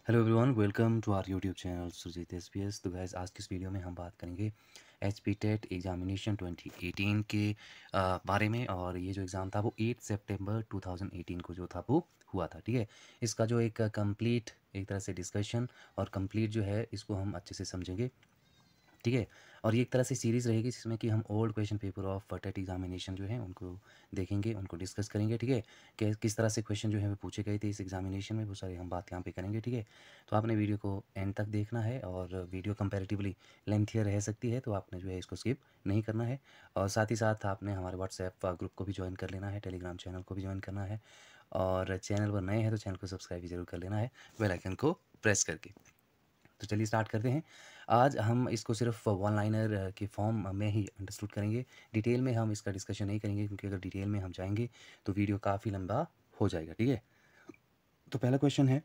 Hello everyone, welcome to our YouTube channel Surjeet SPS. तो guys, आज की इस वीडियो में हम बात करेंगे एचपी टेट एग्जामिनेशन 2018 के बारे में। और ये जो एग्ज़ाम था वो 8 सितंबर 2018 को जो था वो हुआ था। ठीक है, इसका जो एक कंप्लीट एक तरह से डिस्कशन और कंप्लीट जो है इसको हम अच्छे से समझेंगे। ठीक है, और ये एक तरह से सीरीज़ रहेगी जिसमें कि हम old question paper of TET examination जो है उनको देखेंगे, उनको डिस्कस करेंगे। ठीक है, कि किस तरह से क्वेश्चन जो है वो पूछे गए थे इस एग्जामिनेशन में, वो सारी हम बात यहाँ पे करेंगे। ठीक है, तो आपने वीडियो को एंड तक देखना है और वीडियो कंपैरेटिवली लेंथियर रह सकती है, तो आपने जो है इसको स्किप नहीं करना है। और साथ ही साथ आपने हमारे व्हाट्सएप ग्रुप को भी ज्वाइन कर लेना है, टेलीग्राम चैनल को भी ज्वाइन करना है, और चैनल पर नए हैं तो चैनल को सब्सक्राइब भी जरूर कर लेना है बेल आइकन को प्रेस करके। तो चलिए स्टार्ट करते हैं। आज हम इसको सिर्फ वन लाइनर के फॉर्म में ही अंडरस्टूड करेंगे। डिटेल में हम इसका डिस्कशन नहीं करेंगे, क्योंकि अगर डिटेल में हम जाएंगे तो वीडियो काफ़ी लंबा हो जाएगा। ठीक है, तो पहला क्वेश्चन है,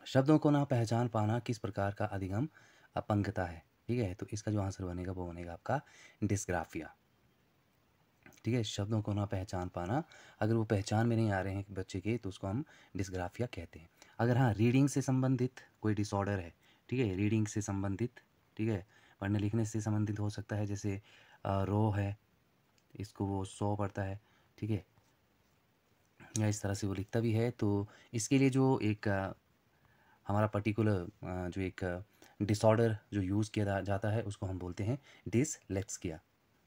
शब्दों को ना पहचान पाना किस प्रकार का अधिगम अपंगता है। ठीक है, तो इसका जो आंसर बनेगा वो बनेगा आपका डिस्ग्राफिया। ठीक है, शब्दों को ना पहचान पाना, अगर वो पहचान में नहीं आ रहे हैं बच्चे के तो उसको हम डिस्ग्राफिया कहते हैं। अगर हाँ, रीडिंग से संबंधित कोई डिसऑर्डर है, ठीक है, रीडिंग से संबंधित, ठीक है, पढ़ने लिखने से संबंधित हो सकता है, जैसे रो है, इसको वो सौ पढ़ता है, ठीक है, या इस तरह से वो लिखता भी है, तो इसके लिए जो एक हमारा पर्टिकुलर जो एक डिसऑर्डर जो यूज़ किया जाता है उसको हम बोलते हैं डिसलेक्सिया।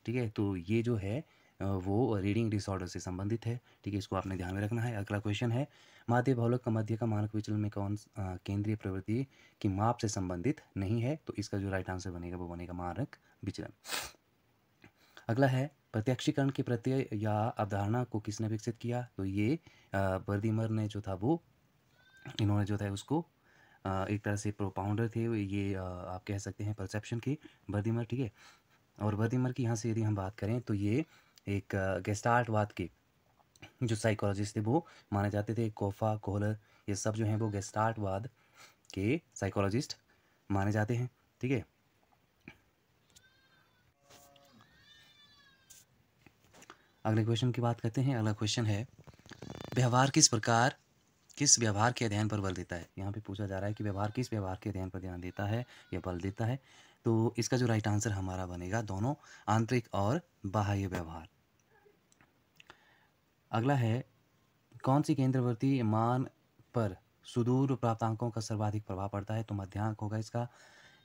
ठीक है, तो ये जो है वो रीडिंग डिसऑर्डर से संबंधित है। ठीक है, इसको आपने ध्यान में रखना है। अगला क्वेश्चन है, माध्य बहुलक का मध्य का मानक विचलन में कौन केंद्रीय प्रवृत्ति की माप से संबंधित नहीं है, तो इसका जो राइट आंसर बनेगा वो बनेगा मानक विचलन। अगला है, प्रत्यक्षीकरण के प्रत्यय या अवधारणा को किसने विकसित किया, तो ये बर्दीमर ने जो था वो, इन्होंने जो था उसको एक तरह से प्रोपाउंडर थे ये, आप कह सकते हैं परसेप्शन की, बर्दीमर। ठीक है, और बर्दीमर की यहाँ से यदि हम बात करें तो ये एक गेस्टाल्टवाद के जो साइकोलॉजिस्ट थे वो माने जाते थे। कोफा, कोहलर, ये सब जो हैं वो गेस्टाल्टवाद के साइकोलॉजिस्ट माने जाते हैं। ठीक है, अगले क्वेश्चन की बात करते हैं। अगला क्वेश्चन है, व्यवहार किस व्यवहार के अध्ययन पर बल देता है। यहाँ पे पूछा जा रहा है कि व्यवहार किस व्यवहार के अध्ययन पर ध्यान देता है या बल देता है, तो इसका जो राइट आंसर हमारा बनेगा दोनों, आंतरिक और बाह्य व्यवहार। अगला है, कौन सी केंद्रवर्ती मान पर सुदूर प्राप्तांकों का सर्वाधिक प्रभाव पड़ता है, तो मध्यांक होगा इसका।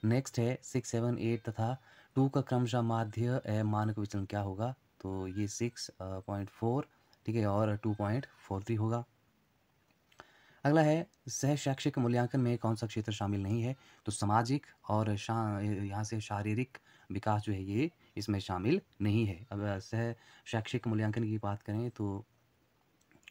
नेक्स्ट है 6, 7, 8 तथा 2 का क्रमशः माध्य मानक विचलन क्या होगा, तो ये 6.4, ठीक है, और 2.43 होगा। अगला है, सह शैक्षिक मूल्यांकन में कौन सा क्षेत्र शामिल नहीं है, तो सामाजिक और यहाँ से शारीरिक विकास जो है ये इसमें शामिल नहीं है। अब सह शैक्षिक मूल्यांकन की बात करें तो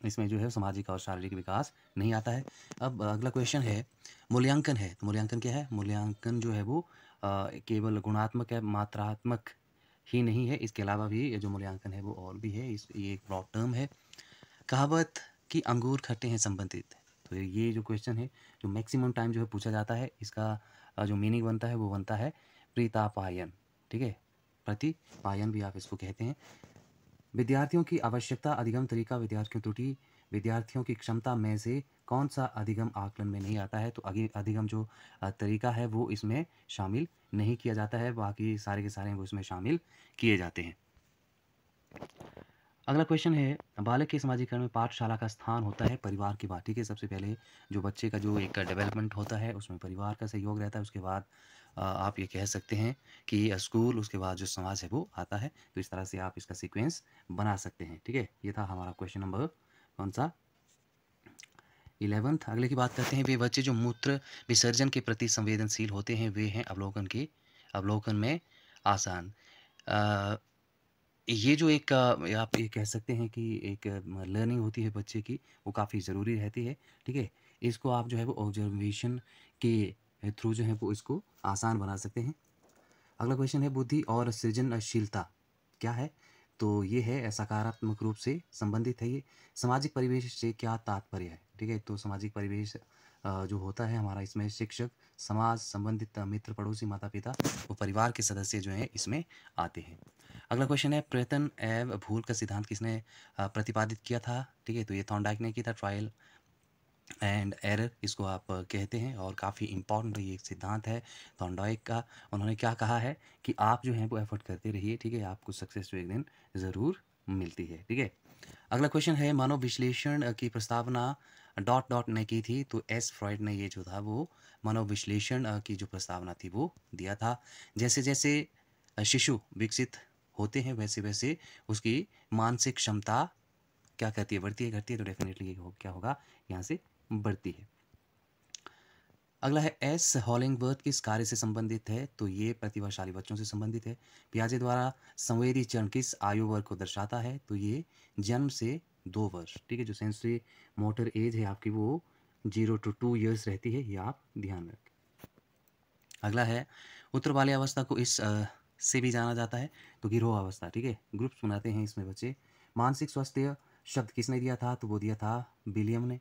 इसमें जो है सामाजिक और शारीरिक विकास नहीं आता है। अब अगला क्वेश्चन है, मूल्यांकन है, तो मूल्यांकन क्या है, मूल्यांकन जो है वो केवल गुणात्मक है, मात्रात्मक ही नहीं है, इसके अलावा भी ये जो मूल्यांकन है वो और भी है। ये एक ब्रॉड टर्म है। कहावत कि अंगूर खट्टे हैं संबंधित, तो ये जो क्वेश्चन है जो मैक्सिमम टाइम जो है पूछा जाता है, इसका जो मीनिंग बनता है वो बनता है प्रीतापायन। ठीक है, प्रतिपायन भी आप इसको कहते हैं। विद्यार्थियों की आवश्यकता, अधिगम तरीका, विद्यार्थियों त्रुटि, विद्यार्थियों की क्षमता में से कौन सा अधिगम आकलन में नहीं आता है, तो अधिगम जो तरीका है वो इसमें शामिल नहीं किया जाता है, बाकी सारे के सारे वो इसमें शामिल किए जाते हैं। अगला क्वेश्चन है, बालक के समाजीकरण में पाठशाला का स्थान होता है परिवार की बात। ठीक है, सबसे पहले जो बच्चे का जो एक डेवलपमेंट होता है उसमें परिवार का सहयोग रहता है, उसके बाद आप ये कह सकते हैं कि स्कूल, उसके बाद जो समाज है वो आता है। तो इस तरह से आप इसका सीक्वेंस बना सकते हैं। ठीक है, ये था हमारा क्वेश्चन नंबर कौन सा, 11th। अगले की बात करते हैं, वे बच्चे जो मूत्र विसर्जन के प्रति संवेदनशील होते हैं वे हैं अवलोकन में आसान। अ, ये जो एक आप ये कह सकते हैं कि एक लर्निंग होती है बच्चे की, वो काफ़ी ज़रूरी रहती है। ठीक है, इसको आप जो है वो ऑब्जर्वेशन के थ्रू जो है वो इसको आसान बना सकते हैं। अगला क्वेश्चन है, बुद्धि और सृजनशीलता क्या है, तो ये है सकारात्मक रूप से संबंधित है ये। सामाजिक परिवेश से क्या तात्पर्य है, ठीक है, तो सामाजिक परिवेश जो होता है हमारा, इसमें शिक्षक, समाज, संबंधित मित्र, पड़ोसी, माता पिता, वो परिवार के सदस्य जो हैं इसमें आते हैं। अगला क्वेश्चन है, प्रयत्न एवं भूल का सिद्धांत किसने प्रतिपादित किया था, ठीक है, तो ये थॉर्नडाइक ने किया था। ट्रायल एंड एरर इसको आप कहते हैं, और काफ़ी इंपॉर्टेंट ये एक सिद्धांत है थॉर्नडाइक का। उन्होंने क्या कहा है कि आप जो है वो एफर्ट करते रहिए, ठीक है, आपको सक्सेस जो एक दिन ज़रूर मिलती है, ठीक है। अगला क्वेश्चन है, मानव विश्लेषण की प्रस्तावना डॉट डॉट ने की थी। तो एस फ्रॉइड ने ये जो था वो मानव विश्लेषण की जो प्रस्तावना थी वो दिया था। जैसे जैसे शिशु विकसित होते हैं वैसे वैसे उसकी मानसिक क्षमता क्या कहती है, बढ़ती है, घटती है, तो डेफिनेटली ये क्या होगा, यहाँ से बढ़ती है। अगला है, एस हॉलिंगवर्थ किस कार्य से संबंधित है। तो ये प्रतिभाशाली बच्चों से संबंधित है। पियाजे द्वारा संवेदी चरण किस आयु वर्ग को दर्शाता है। तो ये जन्म से 2 वर्ष, ठीक है। जो सेंसरी मोटर एज है आपकी वो 0 to 2 years रहती है, ये आप ध्यान रखें। अगला है, उत्तर बाल्यावस्था को इस से भी जाना जाता है। तो गिरोह अवस्था, ठीक है, ग्रुप्स बनाते हैं इसमें बच्चे। मानसिक स्वास्थ्य शब्द किसने दिया था। तो वो दिया था विलियम ने।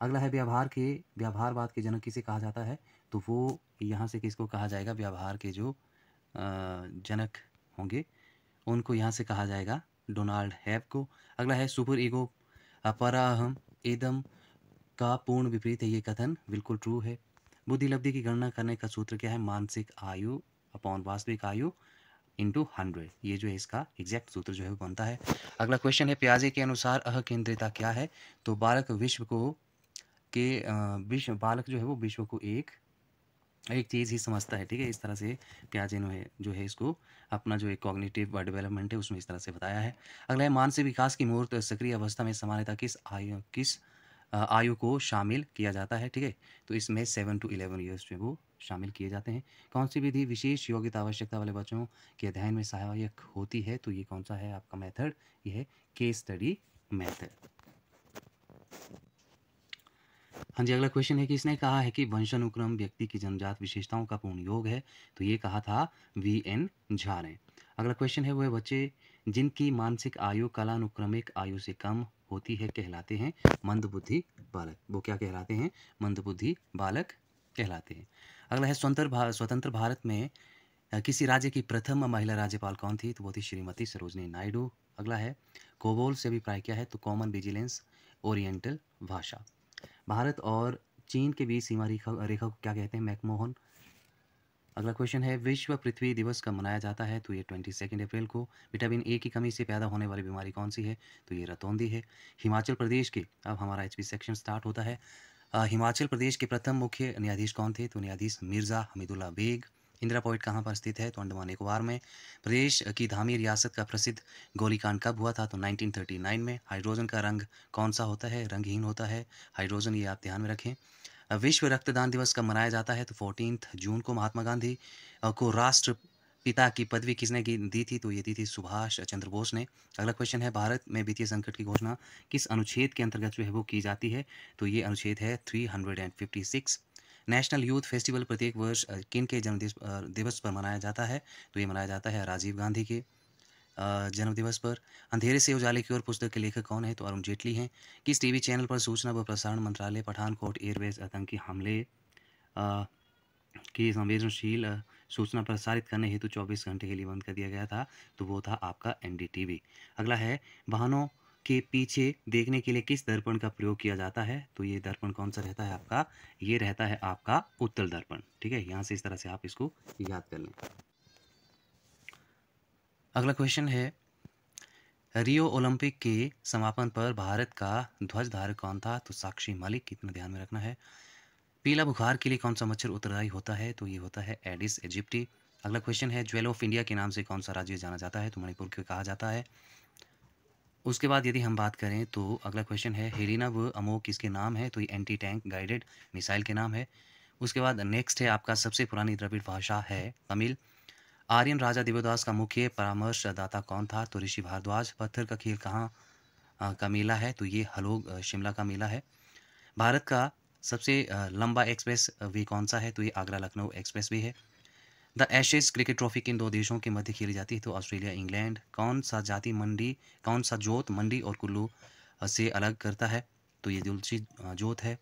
अगला है, व्यवहारवाद के जनक किसे कहा जाता है। तो वो यहाँ से किसको कहा जाएगा, व्यवहार के जो जनक होंगे उनको यहाँ से कहा जाएगा डोनाल्ड हैव को। अगला है, सुपर ईगो पराहम एदम का पूर्ण विपरीत है, ये कथन बिल्कुल ट्रू है। बुद्धि लब्धि की गणना करने का सूत्र क्या है, मानसिक आयु अपॉन वास्तविक आयु इंटू 100, ये जो है इसका एग्जैक्ट सूत्र जो है वो बनता है। अगला क्वेश्चन है, पियाजे के अनुसार अकेंद्रिता क्या है। तो बालक बालक जो है वो विश्व को एक चीज़ ही समझता है, ठीक है। इस तरह से पियाजे ने जो है इसको अपना जो एक कॉग्निटिव डेवलपमेंट है उसमें इस तरह से बताया है। अगला है, मानसिक विकास की मूर्त सक्रिय अवस्था में सामान्यतः किस आयु को शामिल किया जाता है, ठीक है। तो इसमें 7 to 11 ईयर्स जो है वो शामिल किए जाते हैं। कौन सी विधि विशेष योग्यता आवश्यकता वाले बच्चों के अध्ययन में सहायक होती है। तो ये कौन सा है आपका मेथड, ये है केस स्टडी मेथड। हाँ जी, अगला क्वेश्चन है कि इसने कहा है कि वंशानुक्रम व्यक्ति की जन्मजात विशेषताओं का पूर्ण योग है। तो ये कहा था वी.एन. झा ने। अगला क्वेश्चन है, वह बच्चे जिनकी मानसिक आयु कालानुक्रमिक आयु से कम होती है कहलाते हैं मंदबुद्धि बालक। वो क्या कहलाते हैं, मंदबुद्धि बालक कहलाते हैं। अगला है, स्वतंत्र भारत में किसी राज्य की प्रथम महिला राज्यपाल कौन थी। तो वो थी श्रीमती सरोजनी नायडू। अगला है, कोबोल से अभिप्राय क्या है। तो कॉमन विजिलेंस ओरिएंटल भाषा। भारत और चीन के बीच सीमा रेखा को क्या कहते हैं, मैकमोहन। अगला क्वेश्चन है, विश्व पृथ्वी दिवस कब मनाया जाता है। तो ये 22 अप्रैल को। विटामिन ए की कमी से पैदा होने वाली बीमारी कौन सी है। तो ये रतौंधी है। हिमाचल प्रदेश के, अब हमारा एचपी सेक्शन स्टार्ट होता है। हिमाचल प्रदेश के प्रथम मुख्य न्यायाधीश कौन थे। तो न्यायाधीश मिर्ज़ा हमीदुल्ला बेग। इंदिरा पॉइंट कहाँ पर स्थित है। तो अंडमान निकोबार में। प्रदेश की धामी रियासत का प्रसिद्ध गोलीकांड कब हुआ था। तो 1939 में। हाइड्रोजन का रंग कौन सा होता है, रंगहीन होता है हाइड्रोजन, ये आप ध्यान में रखें। विश्व रक्तदान दिवस कब मनाया जाता है। तो 14 जून को। महात्मा गांधी को राष्ट्रपिता की पदवी किसने दी थी। तो ये दी थी सुभाष चंद्र बोस ने। अगला क्वेश्चन है, भारत में वित्तीय संकट की घोषणा किस अनुच्छेद के अंतर्गत जो है वो की जाती है। तो ये अनुच्छेद है 356। नेशनल यूथ फेस्टिवल प्रत्येक वर्ष किन के जन्म दिवस पर मनाया जाता है। तो ये मनाया जाता है राजीव गांधी के जन्मदिवस पर। अंधेरे से उजाले की ओर पुस्तक के लेखक कौन है। तो अरुण जेटली हैं। किस टीवी चैनल पर सूचना व प्रसारण मंत्रालय पठानकोट एयरवेज आतंकी हमले की संवेदनशील सूचना प्रसारित करने हेतु 24 घंटे के लिए बंद कर दिया गया था। तो वो था आपका एनडीटीवी। अगला है, वाहनों के पीछे देखने के लिए किस दर्पण का प्रयोग किया जाता है। तो ये दर्पण कौन सा रहता है आपका, ये रहता है आपका उत्तल दर्पण, ठीक है। यहाँ से इस तरह से आप इसको याद कर लें। अगला क्वेश्चन है, रियो ओलंपिक के समापन पर भारत का ध्वज धारक कौन था। तो साक्षी मलिक, कितना ध्यान में रखना है। पीला बुखार के लिए कौन सा मच्छर उत्तरदायी होता है। तो ये होता है एडिस इजिप्टी। अगला क्वेश्चन है, ज्वेल ऑफ इंडिया के नाम से कौन सा राज्य जाना जाता है। तो मणिपुर को कहा जाता है। उसके बाद यदि हम बात करें तो अगला क्वेश्चन है, हेलिना व अमोक किसके नाम है। तो ये एंटी टैंक गाइडेड मिसाइल के नाम है। उसके बाद नेक्स्ट है आपका, सबसे पुरानी द्रविड़ भाषा है तमिल। आर्यन राजा दिव्यदास का मुख्य परामर्शदाता कौन था। तो ऋषि भारद्वाज। पत्थर का खेल कहाँ का मेला है। तो ये हलोग शिमला का मेला है। भारत का सबसे लंबा एक्सप्रेस वे कौन सा है। तो ये आगरा लखनऊ एक्सप्रेस वे है। द एशेज क्रिकेट ट्रॉफी किन दो देशों के मध्य खेली जाती है। तो ऑस्ट्रेलिया इंग्लैंड। कौन सा जोत मंडी और कुल्लू से अलग करता है। तो ये दुलची जोत है।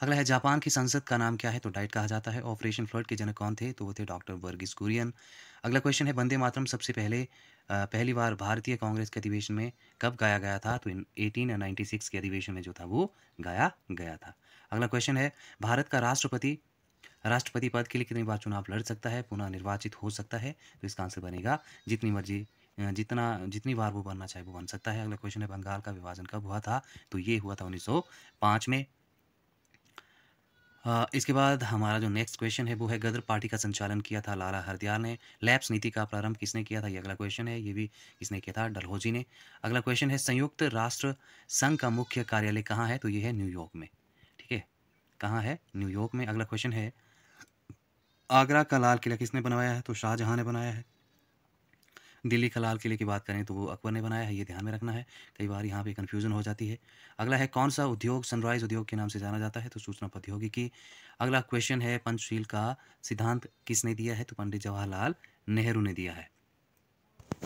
अगला है जापान की संसद का नाम क्या है? तो डाइट कहा जाता है। ऑपरेशन फ्लड के जनक कौन थे? तो वो थे डॉक्टर वर्गीस कुरियन। अगला क्वेश्चन है वंदे मातरम सबसे पहले पहली बार भारतीय कांग्रेस के अधिवेशन में कब गाया गया था? तो इन 1896 के अधिवेशन में जो था वो गाया गया था। अगला क्वेश्चन है भारत का राष्ट्रपति पद के लिए कितनी बार चुनाव लड़ सकता है, पुनः निर्वाचित हो सकता है? तो इसका आंसर बनेगा जितनी मर्जी जितनी बार वो बनना चाहे वो बन सकता है। अगला क्वेश्चन है बंगाल का विभाजन कब हुआ था? तो ये हुआ था 1905 में। इसके बाद हमारा जो नेक्स्ट क्वेश्चन है वो है गदर पार्टी का संचालन किया था लाला हरदयाल ने। लैप्स नीति का प्रारंभ किसने किया था? ये अगला क्वेश्चन है, ये भी किसने किया था? डलहौजी ने। अगला क्वेश्चन है संयुक्त राष्ट्र संघ का मुख्य कार्यालय कहाँ है? तो ये है न्यूयॉर्क में। ठीक है, कहाँ है? न्यूयॉर्क में। अगला क्वेश्चन है आगरा का लाल किला किसने बनवाया है? तो शाहजहां ने बनाया है। दिल्ली का लाल किले की बात करें तो वो अकबर ने बनाया है, ये ध्यान में रखना है, कई बार यहाँ पे कन्फ्यूज़न हो जाती है। अगला है कौन सा उद्योग सनराइज़ उद्योग के नाम से जाना जाता है? तो सूचना प्रौद्योगिकी। अगला क्वेश्चन है पंचशील का सिद्धांत किसने दिया है? तो पंडित जवाहरलाल नेहरू ने दिया है।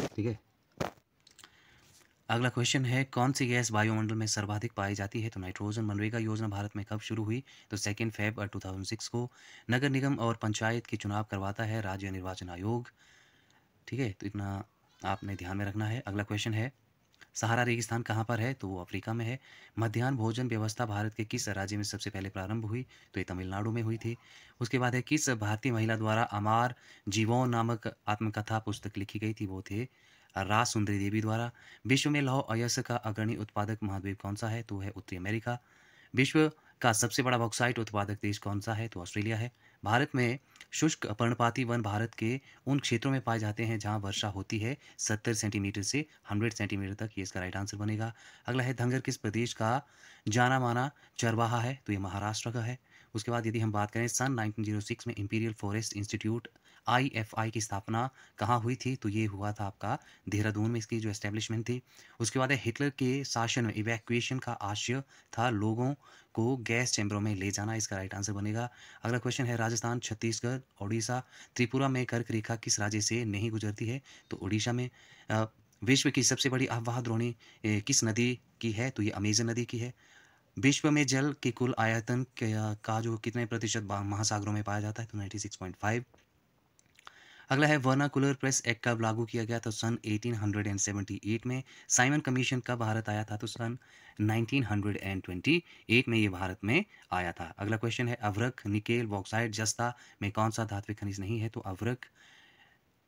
ठीक है, अगला क्वेश्चन है कौन सी गैस वायुमंडल में सर्वाधिक पाई जाती है? तो नाइट्रोजन। मनरेगा योजना भारत में कब शुरू हुई? तो 2 फेब 2006 को। नगर निगम और पंचायत के चुनाव करवाता है राज्य निर्वाचन आयोग। ठीक है, तो इतना आपने ध्यान में रखना है। अगला क्वेश्चन है सहारा रेगिस्तान कहाँ पर है? तो वो अफ्रीका में है। मध्याह्न भोजन व्यवस्था भारत के किस राज्य में सबसे पहले प्रारंभ हुई? तो ये तमिलनाडु में हुई थी। उसके बाद है किस भारतीय महिला द्वारा अमार जीवों नामक आत्मकथा पुस्तक लिखी गई थी? वो थे राज सुंदरी देवी द्वारा। विश्व में लौह अयस्क का अग्रणी उत्पादक महाद्वीप कौन सा है? तो है उत्तरी अमेरिका। विश्व का सबसे बड़ा बॉक्साइट उत्पादक देश कौन सा है? तो ऑस्ट्रेलिया है। भारत में शुष्क पर्णपाती वन भारत के उन क्षेत्रों में पाए जाते हैं जहां वर्षा होती है 70 सेंटीमीटर से 100 सेंटीमीटर तक। ये इसका राइट आंसर बनेगा। अगला है धंगर किस प्रदेश का जाना माना चरवाहा है? तो ये महाराष्ट्र का है। उसके बाद यदि हम बात करें सन 1906 में इंपीरियल फॉरेस्ट इंस्टीट्यूट आईएफआई की स्थापना कहाँ हुई थी? तो ये हुआ था आपका देहरादून में, इसकी जो एस्टेब्लिशमेंट थी। उसके बाद है हिटलर के शासन में इवैक्यूएशन का आशय था लोगों को गैस चैम्बरों में ले जाना। इसका राइट आंसर बनेगा। अगला क्वेश्चन है राजस्थान, छत्तीसगढ़, उड़ीसा, त्रिपुरा में कर्क रेखा किस राज्य से नहीं गुजरती है? तो उड़ीसा में। विश्व की सबसे बड़ी अववाह द्रोणी किस नदी की है? तो ये अमेजन नदी की है। विश्व में जल के कुल आयतन का जो कितने प्रतिशत महासागरों में पाया जाता है? तो 96.5। अगला है वर्नाकुलर प्रेस एक्ट कब लागू किया गया? तो सन 1878 में। साइमन कमीशन कब भारत आया था? तो सन 1928 में ये भारत में आया था। अगला क्वेश्चन है अभ्रक, निकेल, बॉक्साइट, जस्ता में कौन सा धात्विक खनिज नहीं है? तो अभ्रक।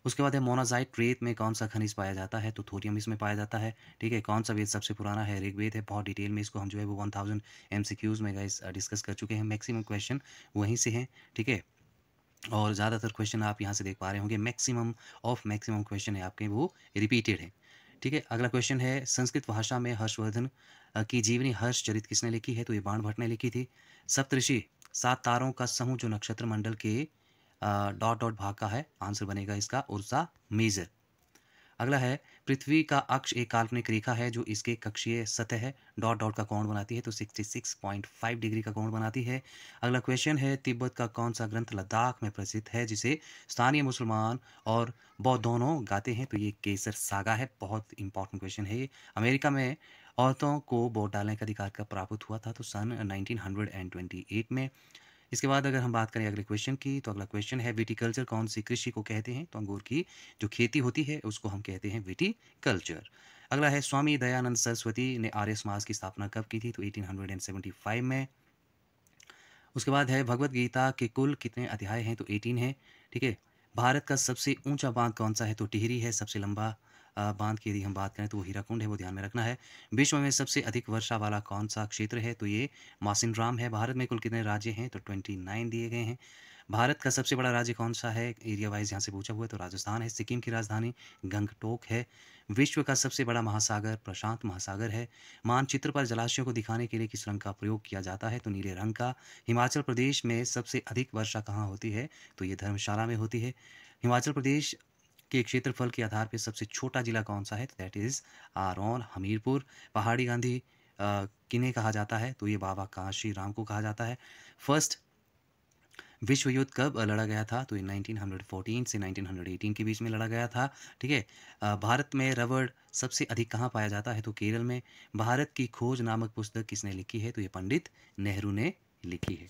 उसके बाद है मोनाजाइट रेत में कौन सा खनिज पाया जाता है? तो थोरियम इसमें पाया जाता है। ठीक है, कौन सा वेद सबसे पुराना है? ऋग्वेद है। बहुत डिटेल में इसको हम जो है वो 1000 MCQs में गाइस डिस्कस कर चुके हैं। मैक्सिमम क्वेश्चन वहीं से हैं। ठीक है, और ज़्यादातर क्वेश्चन आप यहाँ से देख पा रहे होंगे मैक्सिमम क्वेश्चन है आपके वो रिपीटेड है। ठीक है, अगला क्वेश्चन है संस्कृत भाषा में हर्षवर्धन की जीवनी हर्षचरित किसने लिखी है? तो ये बाणभट्ट ने लिखी थी। सप्तऋषि 7 तारों का समूह जो नक्षत्र मंडल के डॉट डॉट भाग का है, आंसर बनेगा इसका उर्सा मेजर। अगला है पृथ्वी का अक्ष एक काल्पनिक रेखा है जो इसके कक्षीय सतह है डॉट डॉट का कोण बनाती है, तो 66.5 डिग्री का कोण बनाती है। अगला क्वेश्चन है तिब्बत का कौन सा ग्रंथ लद्दाख में प्रसिद्ध है जिसे स्थानीय मुसलमान और बौद्ध दोनों गाते हैं? तो ये केसर सागा है। बहुत इंपॉर्टेंट क्वेश्चन है ये। अमेरिका में औरतों को वोट डालने का अधिकार कब प्राप्त हुआ था? तो सन 1928 में। इसके बाद अगर हम बात करें अगले क्वेश्चन की, तो अगला क्वेश्चन है विटिकल्चर कौन सी कृषि को कहते हैं? तो अंगूर की जो खेती होती है उसको हम कहते हैं विटिकल्चर। अगला है स्वामी दयानंद सरस्वती ने आर्य समाज की स्थापना कब की थी? तो 1875 में। उसके बाद है भगवत गीता के कुल कितने अध्याय हैं? तो 18 है। ठीक है, भारत का सबसे ऊंचा बांध कौन सा है? तो टिहरी है। सबसे लंबा बांध की यदि हम बात करें तो वो हीराकुंड है, वो ध्यान में रखना है। विश्व में सबसे अधिक वर्षा वाला कौन सा क्षेत्र है? तो ये मासिनराम है। भारत में कुल कितने राज्य हैं? तो 29 दिए गए हैं। भारत का सबसे बड़ा राज्य कौन सा है? एरिया वाइज यहाँ से पूछा हुआ है, तो राजस्थान है। सिक्किम की राजधानी गंगटोक है। विश्व का सबसे बड़ा महासागर प्रशांत महासागर है। मानचित्र पर जलाशयों को दिखाने के लिए किस रंग का प्रयोग किया जाता है? तो नीले रंग का। हिमाचल प्रदेश में सबसे अधिक वर्षा कहाँ होती है? तो ये धर्मशाला में होती है। हिमाचल प्रदेश के क्षेत्रफल के आधार पर सबसे छोटा जिला कौन सा है? दैट इज आरोन हमीरपुर। पहाड़ी गांधी किन्हें कहा जाता है? तो ये बाबा काशी राम को कहा जाता है। फर्स्ट विश्व युद्ध कब लड़ा गया था? तो ये 1914 से 1918 के बीच में लड़ा गया था। ठीक है, भारत में रबड़ सबसे अधिक कहाँ पाया जाता है? तो केरल में। भारत की खोज नामक पुस्तक किसने लिखी है? तो ये पंडित नेहरू ने लिखी है।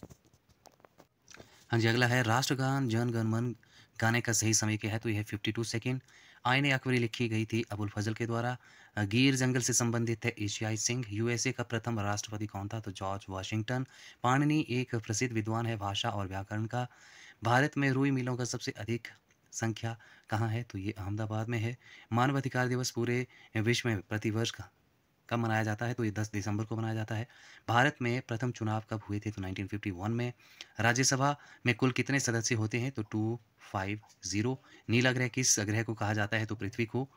हाँ जी, अगला है राष्ट्रगान जन गण मन गाने का सही समय क्या है, तो यह 52 सेकेंड। आईने अकबरी लिखी गई थी अबुल फजल के द्वारा। गिर जंगल से संबंधित है एशियाई सिंह। यूएसए का प्रथम राष्ट्रपति कौन था, तो जॉर्ज वाशिंगटन। पाणिनि एक प्रसिद्ध विद्वान है भाषा और व्याकरण का। भारत में रुई मिलों का सबसे अधिक संख्या कहाँ है, तो ये अहमदाबाद में है। मानवाधिकार दिवस पूरे विश्व में प्रतिवर्ष कब मनाया जाता है, तो ये 10 दिसंबर को मनाया जाता है। भारत में प्रथम चुनाव कब हुए थे, तो 1951 में। राज्यसभा में कुल कितने सदस्य होते हैं, तो 250। नीला ग्रह किस ग्रह को कहा जाता है, तो पृथ्वी को।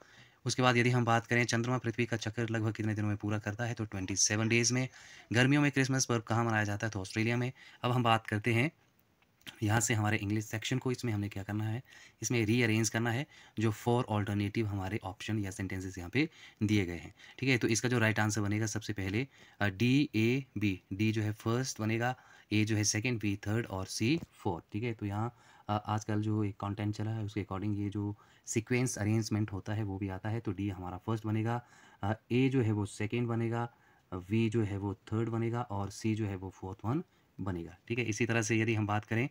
उसके बाद यदि हम बात करें चंद्रमा पृथ्वी का चक्कर लगभग कितने दिनों में पूरा करता है, तो 27 डेज में। गर्मियों में क्रिसमस पर्व कहाँ मनाया जाता है, तो ऑस्ट्रेलिया में। अब हम बात करते हैं यहाँ से हमारे इंग्लिश सेक्शन को। इसमें हमने क्या करना है, इसमें रीअरेंज करना है जो 4 ऑल्टरनेटिव हमारे ऑप्शन या सेंटेंसेस यहाँ पे दिए गए हैं। ठीक है, तो इसका जो राइट आंसर बनेगा सबसे पहले डी ए बी। डी जो है फर्स्ट बनेगा, ए जो है सेकंड, बी थर्ड और सी फोर्थ। ठीक है, तो यहाँ आजकल जो एक कंटेंट चला है उसके अकॉर्डिंग ये जो सीक्वेंस अरेंजमेंट होता है वो भी आता है। तो डी हमारा फर्स्ट बनेगा, ए जो है वो सेकेंड बनेगा, वी जो है वो थर्ड बनेगा और सी जो है वो फोर्थ वन बनेगा। ठीक है, इसी तरह से यदि हम बात करें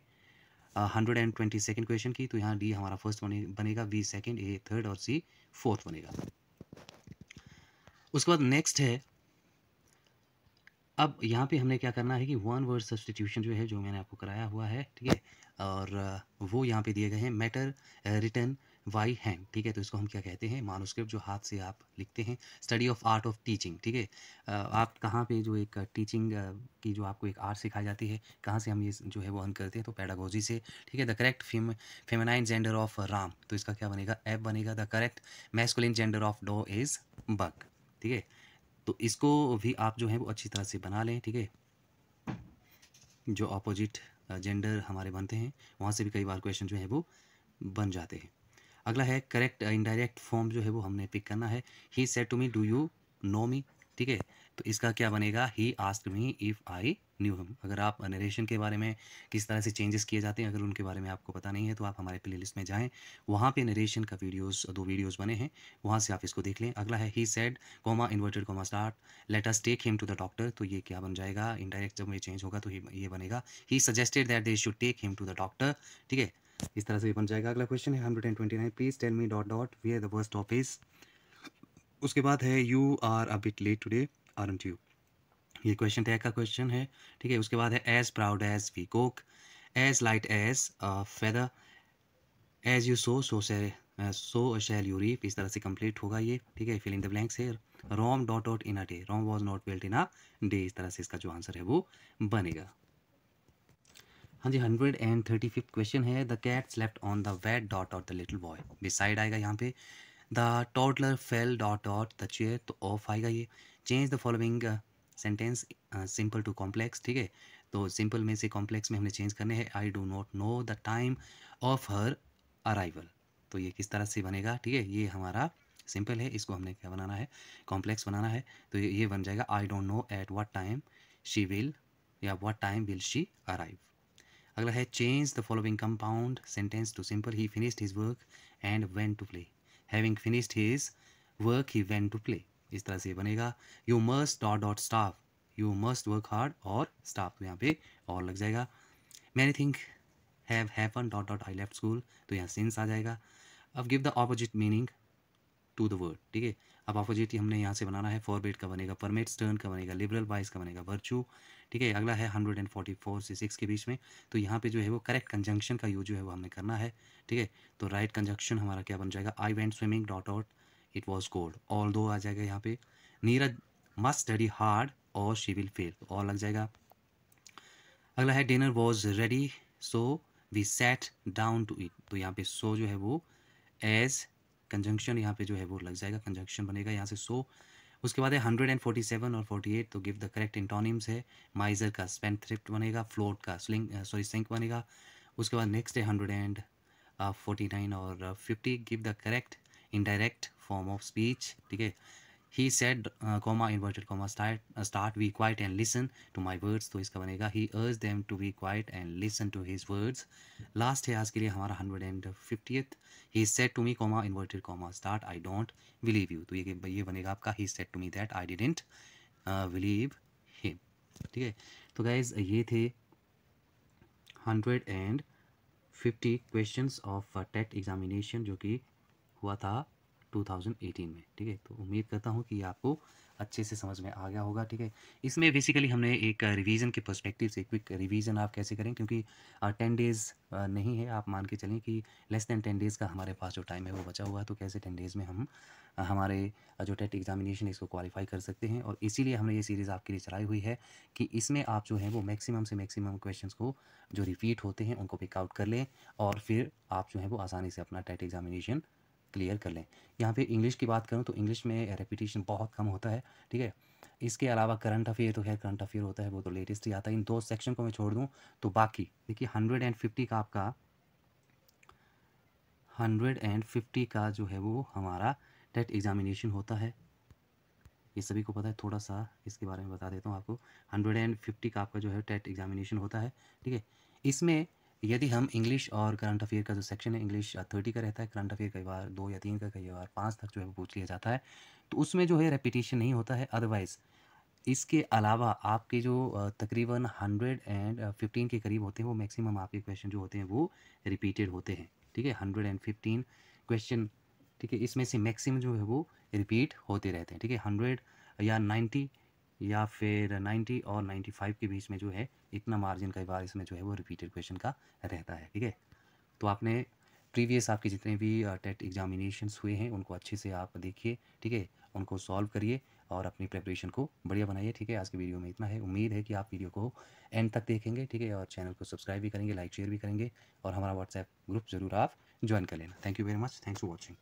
122 क्वेश्चन की, तो यहाँ डी हमारा फर्स्ट बनेगा, बी सेकंड, ए थर्ड और सी फोर्थ बनेगा। उसके बाद नेक्स्ट है, अब यहाँ पे हमने क्या करना है कि वन वर्ड सब्सटीट्यूशन जो है जो मैंने आपको कराया हुआ है। ठीक है, और वो यहाँ पे दिए गए हैं मैटर रिटन बाई हैंड। ठीक है, तो इसको हम क्या कहते हैं, मानुस्क्रिप्ट जो हाथ से आप लिखते हैं। Study of art of teaching. ठीक है, आप कहाँ पे जो एक टीचिंग की जो आपको एक आर्ट सिखाई जाती है, कहाँ से हम ये जो है वो अर्न करते हैं, तो पेडागोजी से। ठीक है, the correct feminine gender of Ram, तो इसका क्या बनेगा, एफ बनेगा। The correct masculine gender of डॉ इज बग। ठीक है, तो इसको भी आप जो है वो अच्छी तरह से बना लें। ठीक है, जो अपोजिट जेंडर हमारे बनते हैं वहाँ से भी कई बार क्वेश्चन जो है वो बन जाते हैं। अगला है करेक्ट इनडायरेक्ट फॉर्म जो है वो हमने पिक करना है। He said to me do you know me. ठीक है, तो इसका क्या बनेगा, he asked me if I knew him. अगर आप नरेशन के बारे में किस तरह से चेंजेस किए जाते हैं, अगर उनके बारे में आपको पता नहीं है तो आप हमारे प्लेलिस्ट में जाएं, वहाँ पे नरेशन का दो वीडियोस बने हैं, वहाँ से आप इसको देख लें। अगला है he said comma inverted comma start let us take him to the doctor, तो ये क्या बन जाएगा, इनडायरेक्ट जब ये चेंज होगा तो ये बनेगा he suggested that they should take him to the doctor. ठीक है, इस तरह से बन जाएगा। अगला क्वेश्चन है 129, please tell me dot dot where the bus stop is. उसके बाद है you are a bit late today aren't you, ये क्वेश्चन टैग का क्वेश्चन है। ठीक है, उसके बाद है as proud as peacock, as light as feather, as you sow shall you reap. इस तरह से कंप्लीट होगा ये। ठीक है, फिल इन द ब्लैंक्स है। Rome dot dot in a day, Rome was not built in a day. इस तरह से इसका जो आंसर है वो बनेगा। हाँ जी, 135 क्वेश्चन है the cat slept on the wet dot dot the little boy, beside आएगा यहाँ पे। The toddler fell dot dot the chair, तो ऑफ आएगा ये। Change the following sentence simple to complex. ठीक है, तो सिंपल में से कॉम्प्लेक्स में हमने चेंज करने हैं। I do not know the time of her arrival, तो ये किस तरह से बनेगा। ठीक है, ये हमारा सिंपल है, इसको हमने क्या बनाना है, कॉम्प्लेक्स बनाना है। तो ये बन जाएगा I don't know at what time she will, या what time will she arrive. अगला है change the following compound sentence to simple. He finished his work and went to play, having finished his work he went to play. इस तरह से बनेगा। You must dot dot staff, you must work hard और staff, तो यहाँ पे और लग जाएगा। Many thing have happen dot dot I left school, तो यहाँ सिंस आ जाएगा। अब give the opposite meaning to the word. ठीक है, अब अपोजिट हमने यहाँ से बनाना है। फॉरबिड का बनेगा परमिट, स्टर्न का बनेगा लिबरल, वाइज का बनेगा वर्चू। ठीक है, अगला है 144 से 6 के बीच में, तो यहाँ पे जो है वो करेक्ट कंजंक्शन का यूज जो है वो हमने करना है। ठीक है, तो राइट कंजंक्शन हमारा क्या बन जाएगा, I went swimming dot dot it was cold, all though आ जाएगा यहाँ पे। Neeraj must study hard or she will fail, or लग जाएगा। अगला है dinner was ready so we sat down to it, तो यहाँ पे सो जो है वो एज कंजंक्शन यहाँ पे जो है वो लग जाएगा, कंजंक्शन बनेगा यहाँ से सो। उसके बाद है 147 और 48, तो गिव द करेक्ट इंटोनिम्स है। माइजर का स्पेंथ्रिफ्ट बनेगा, फ्लोट का सिंक बनेगा। उसके बाद नेक्स्ट है 149 और 50, give the correct indirect form of speech. ठीक है, he said comma inverted comma start be quiet and listen to my words, तो इसका बनेगा he urged them to be quiet and listen to his words। Last है आज के लिए हमारा 150th, he said to me comma inverted comma start I don't believe you, तो ये बनेगा आपका he said to me that I didn't believe him। ठीक है, तो गाइज़ ये थे 150 क्वेश्चंस ऑफ टेट एग्जामिनेशन जो कि हुआ था 2018 में। ठीक है, तो उम्मीद करता हूँ कि आपको अच्छे से समझ में आ गया होगा। ठीक है, इसमें बेसिकली हमने एक रिवीजन के पर्सपेक्टिव से क्विक रिवीजन आप कैसे करें, क्योंकि 10 डेज़ नहीं है, आप मान के चलें कि लेस दैन 10 डेज़ का हमारे पास जो टाइम है वो बचा हुआ है। तो कैसे 10 डेज़ में हम हमारे जो टेट एग्जामिनेशन इसको क्वालिफाई कर सकते हैं, और इसीलिए हमने ये सीरीज़ आपके लिए चलाई हुई है कि इसमें आप जो है वो मैक्सिमम से मैक्सिमम क्वेश्चंस को जो रिपीट होते हैं उनको पिक आउट कर लें, और फिर आप जो है वो आसानी से अपना टेट एग्जामिनेशन क्लियर कर लें। यहाँ पे इंग्लिश की बात करूँ तो इंग्लिश में रेपिटेशन बहुत कम होता है। ठीक है, इसके अलावा करंट अफेयर तो खैर करंट अफेयर होता है, वो तो लेटेस्ट ही आता है। इन 2 सेक्शन को मैं छोड़ दूँ तो बाकी देखिए 150 का आपका 150 का जो है वो हमारा टेट एग्जामिनेशन होता है। ये सभी को पता है, थोड़ा सा इसके बारे में बता देता हूँ आपको। 150 का आपका जो है टेट एग्जामिनेशन होता है। ठीक है, इसमें यदि हम इंग्लिश और करंट अफेयर का जो सेक्शन है, इंग्लिश 30 का रहता है, करंट अफेयर कई बार 2 या 3 का, कई बार 5 तक जो है वो पूछ लिया जाता है, तो उसमें जो है रेपिटेशन नहीं होता है। अदरवाइज़ इसके अलावा आपके जो तकरीबन 115 के करीब होते हैं, वो मैक्सिमम आपके क्वेश्चन जो होते हैं वो रिपीटेड होते हैं। ठीक है, 115 क्वेश्चन, ठीक है, इसमें से मैक्सिमम जो है वो रिपीट होते रहते हैं। ठीक है, 100 या 90 या फिर 90 और 95 के बीच में जो है इतना मार्जिन कई बार इसमें जो है वो रिपीटेड क्वेश्चन का रहता है। ठीक है, तो आपने प्रीवियस आपके जितने भी टेट एग्जामिनेशंस हुए हैं उनको अच्छे से आप देखिए। ठीक है, उनको सॉल्व करिए और अपनी प्रिपरेशन को बढ़िया बनाइए। ठीक है, आज की वीडियो में इतना है। उम्मीद है कि आप वीडियो को एंड तक देखेंगे। ठीक है, और चैनल को सब्सक्राइब भी करेंगे, लाइक शेयर भी करेंगे, और हमारा व्हाट्सएप ग्रुप ज़रूर आप ज्वाइन कर लेना। Thank you very much, thanks for watching.